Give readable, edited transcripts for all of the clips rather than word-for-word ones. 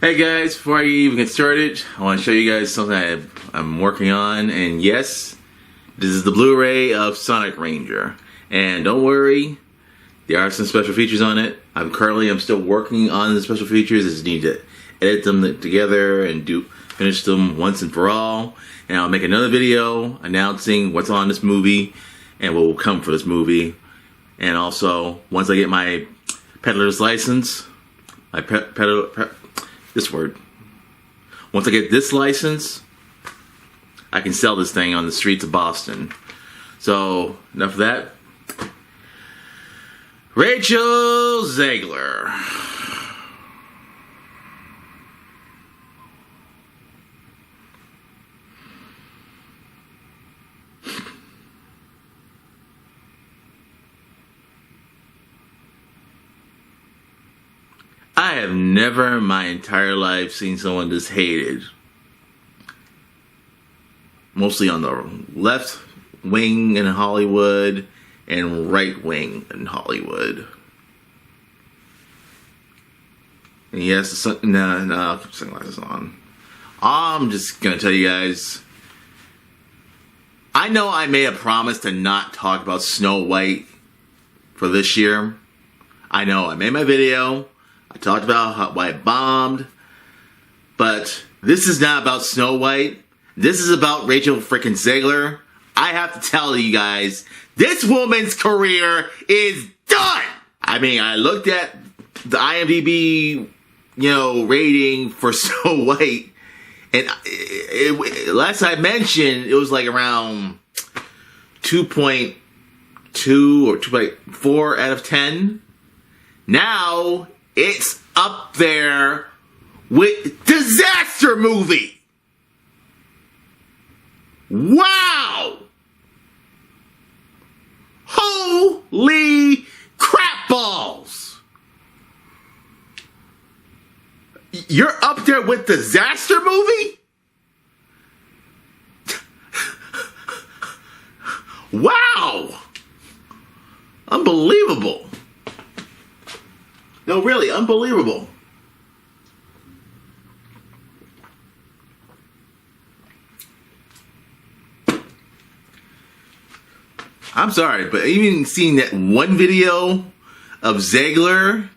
Hey guys, before I even get started, I want to show you guys something I'm working on, and yes, this is the Blu-ray of Sonic Ranger. And don't worry, there are some special features on it. I'm still working on the special features. I just need to edit them together and finish them once and for all. And I'll make another video announcing what's on this movie and what will come for this movie. And also, once I get my peddler's license, once I get this license, I can sell this thing on the streets of Boston. So, enough of that. Rachel Zegler. I have never in my entire life seen someone this hated. Mostly on the left wing in Hollywood and right wing in Hollywood. And yes, no, I'll keep sunglasses on. I'm just gonna tell you guys, I know I made a promise to not talk about Snow White for this year. I know, I made my video. I talked about why it bombed. But this is not about Snow White. This is about Rachel freaking Zegler. I have to tell you guys, this woman's career is done! I mean, I looked at the IMDb, rating for Snow White, and last I mentioned, it was like around 2.2 or 2.4 out of 10. Now, it's up there with Disaster Movie. Wow! Holy crap balls! You're up there with Disaster Movie? Wow! Unbelievable. No, really, unbelievable. I'm sorry, but even seeing that one video of Zegler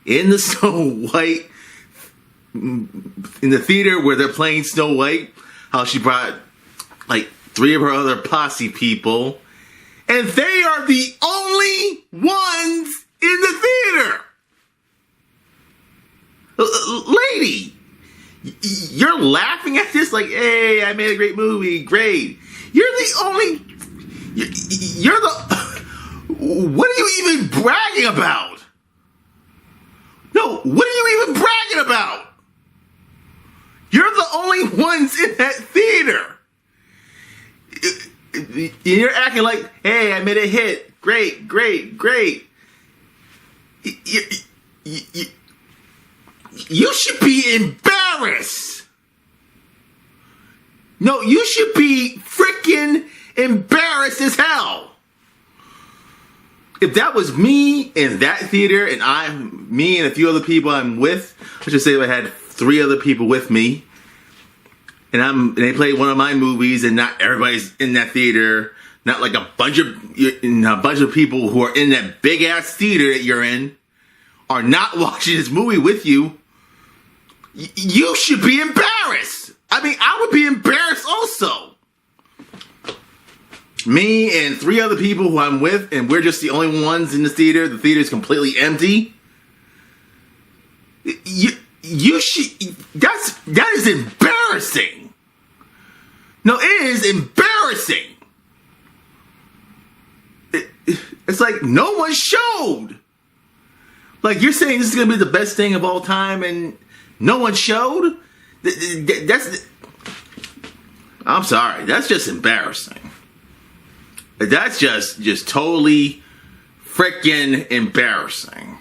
in the Snow White, in the theater where they're playing Snow White, how she brought like 3 of her other posse people, and they are the only ones in the theater. Lady, you're laughing at this like, hey, I made a great movie, great. You're the what are you even bragging about? No, what are you even bragging about? You're the only ones in that theater. You're acting like, hey, I made a hit, great, great, great. You should be embarrassed. No, you should be freaking embarrassed as hell. If that was me in that theater and me and a few other people I'm with, let's just say if I had 3 other people with me, and they played one of my movies and not everybody's in that theater, not like a bunch of people who are in that big ass theater that you're in are not watching this movie with you, you should be embarrassed. I mean, I would be embarrassed also. Me and 3 other people who I'm with, and we're just the only ones in the theater. The theater is completely empty. You should. That is embarrassing. No, it is embarrassing. It's like no one showed. Like, you're saying this is gonna be the best thing of all time, and no one showed. I'm sorry. That's just embarrassing. That's just totally freaking embarrassing.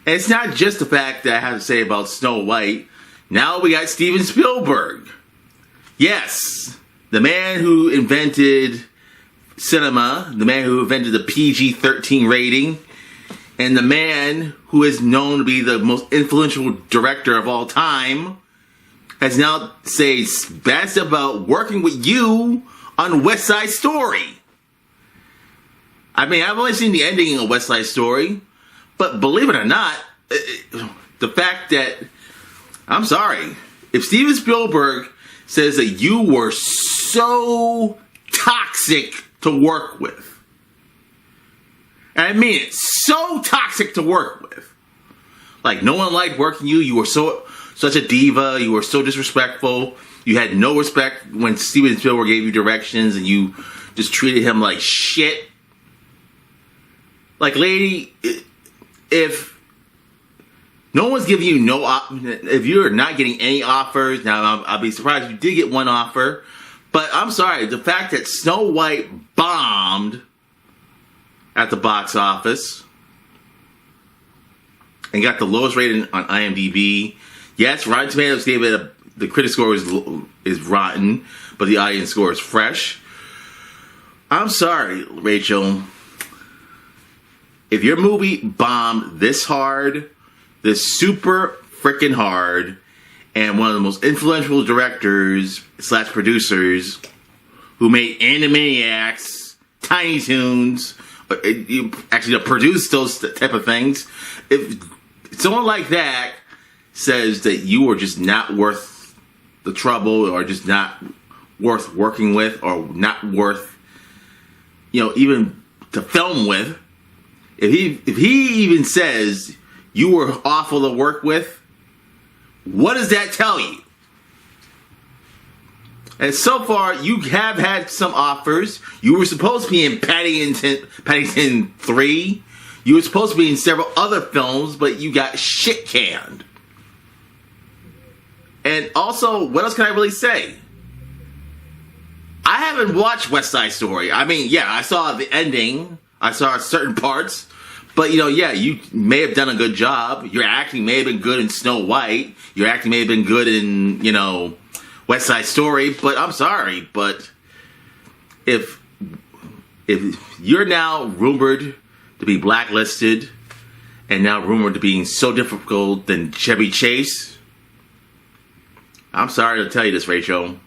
And it's not just the fact that I have to say about Snow White. Now we got Steven Spielberg. Yes, the man who invented cinema, the man who invented the PG-13 rating. And the man who is known to be the most influential director of all time has now said bad stuff about working with you on West Side Story. I mean, I've only seen the ending of West Side Story, but believe it or not, the fact that, I'm sorry, if Steven Spielberg says that you were so toxic to work with, and I mean it, so toxic to work with, like no one liked working you, you were such a diva, you were so disrespectful, you had no respect when Steven Spielberg gave you directions, and you just treated him like shit. Like, lady, if no one's giving you if you're not getting any offers, now I'll be surprised if you did get one offer, but I'm sorry, the fact that Snow White bombed at the box office and got the lowest rating on IMDb. Yes, Rotten Tomatoes gave it the critic score is rotten, but the audience score is fresh. I'm sorry, Rachel. If your movie bombed this hard, this super freaking hard, and one of the most influential directors / producers who made Animaniacs, Tiny Toons, actually produced those type of things, if someone like that says that you are just not worth the trouble, or just not worth working with, or not worth, even to film with, if he even says you were awful to work with, what does that tell you? And so far, you have had some offers. You were supposed to be in Paddington 3. You were supposed to be in several other films, but you got shit canned. And also, what else can I really say? I haven't watched West Side Story. I mean, yeah, I saw the ending. I saw certain parts. But, yeah, you may have done a good job. Your acting may have been good in Snow White. Your acting may have been good in, West Side Story. But I'm sorry, but if you're now rumored to be blacklisted and now rumored to being so difficult than Chevy Chase, I'm sorry to tell you this, Rachel.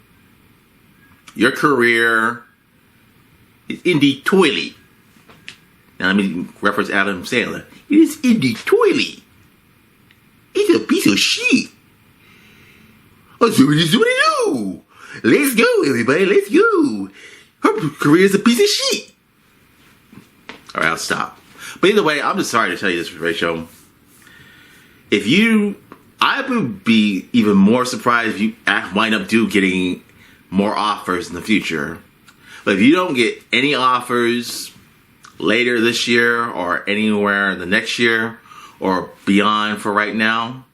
Your career is in the toilet. Now let me reference Adam Sandler. It is in the toilet. It's a piece of shit. Oh, zoomity-zoomity-doo. Let's go, everybody. Let's go. Her career is a piece of shit. All right, I'll stop. But either way, I'm just sorry to tell you this, Rachel. I would be even more surprised if you wind up getting more offers in the future. But if you don't get any offers later this year or anywhere the next year or beyond for right now,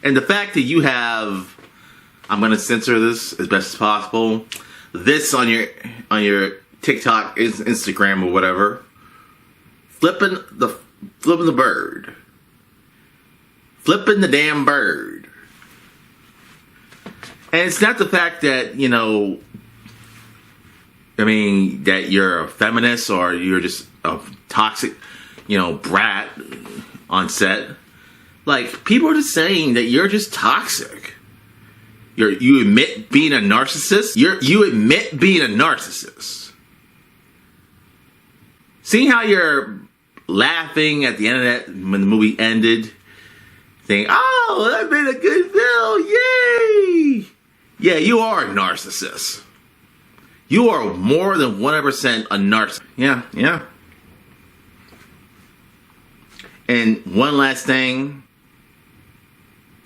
and the fact that you have, I'm going to censor this as best as possible, this on your TikTok, Instagram, or whatever, flipping the bird, flipping the damn bird. And it's not the fact that, that you're a feminist or you're just a toxic, brat on set. Like, people are just saying that you're just toxic. You admit being a narcissist. You admit being a narcissist. Seeing how you're laughing at the end of that when the movie ended, saying, "Oh, that made a good film, yay!" Yeah, you are a narcissist. You are more than 100% a narcissist. Yeah. And one last thing.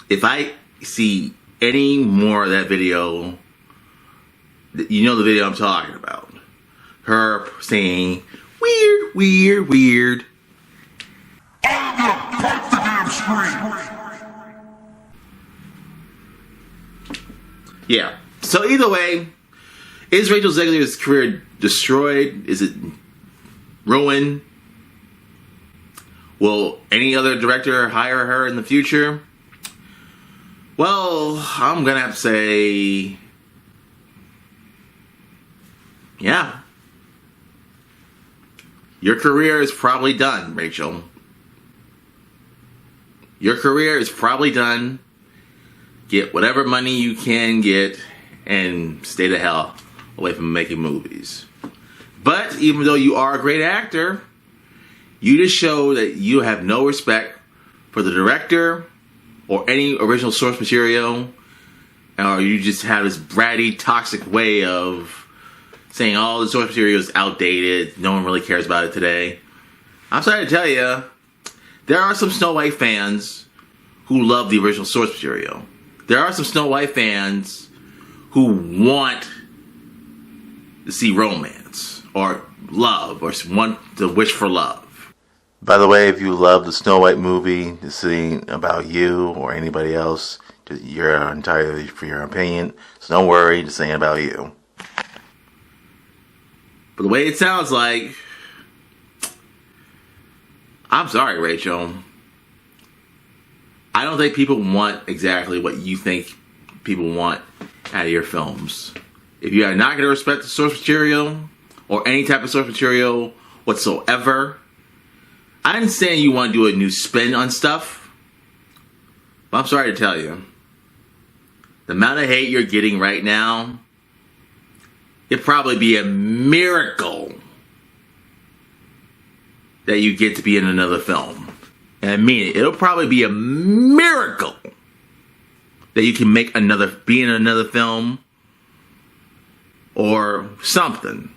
If I see any more of that video, you know the video I'm talking about. Her saying, "Weird, weird, weird." I'm gonna punch the damn screen. Yeah. So either way, is Rachel Zegler's career destroyed? Is it ruined? Will any other director hire her in the future? Well, I'm gonna have to say, yeah. Your career is probably done, Rachel. Your career is probably done. Get whatever money you can get and stay the hell away from making movies. But even though you are a great actor, you just show that you have no respect for the director or any original source material, or you just have this bratty, toxic way of saying all the source material is outdated, no one really cares about it today. I'm sorry to tell you, there are some Snow White fans who love the original source material. There are some Snow White fans who want to see romance or love or want to wish for love. By the way, if you love the Snow White movie, this ain't about you or anybody else. You're entirely for your opinion, so don't worry, this ain't about you. But the way it sounds like, I'm sorry, Rachel. I don't think people want exactly what you think people want out of your films. If you are not going to respect the source material or any type of source material whatsoever, I understand you want to do a new spin on stuff, but I'm sorry to tell you, the amount of hate you're getting right now, it'd probably be a miracle that you get to be in another film. And I mean it. It'll probably be a miracle that you can be in another film or something.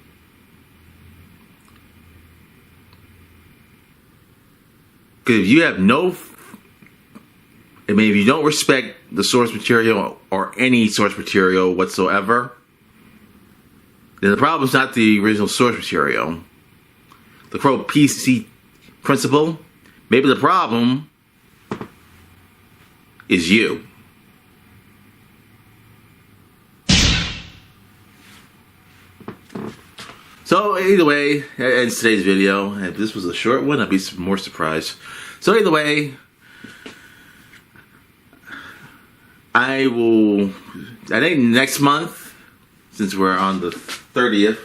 Because if you have if you don't respect the source material or any source material whatsoever, then the problem is not the original source material. The quote PC principle, maybe the problem is you. So either way, that ends today's video. If this was a short one, I'd be more surprised. So either way, I think next month, since we're on the 30th,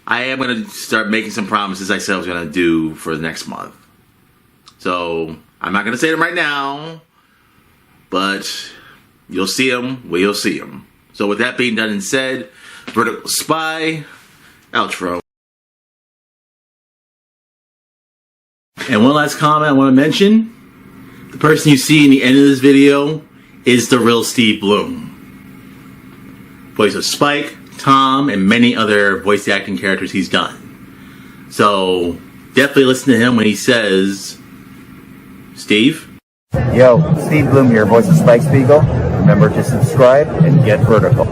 I am going to start making some promises I said I was going to do for the next month. So I'm not going to say them right now, but you'll see them where you'll see them. So with that being done and said, Vertical Spy, outro. And one last comment I want to mention. The person you see in the end of this video is the real Steve Bloom. Voice of Spike, Tom, and many other voice acting characters he's done. So definitely listen to him when he says, Steve? Yo, Steve Bloom here, voice of Spike Spiegel. Remember to subscribe and get vertical.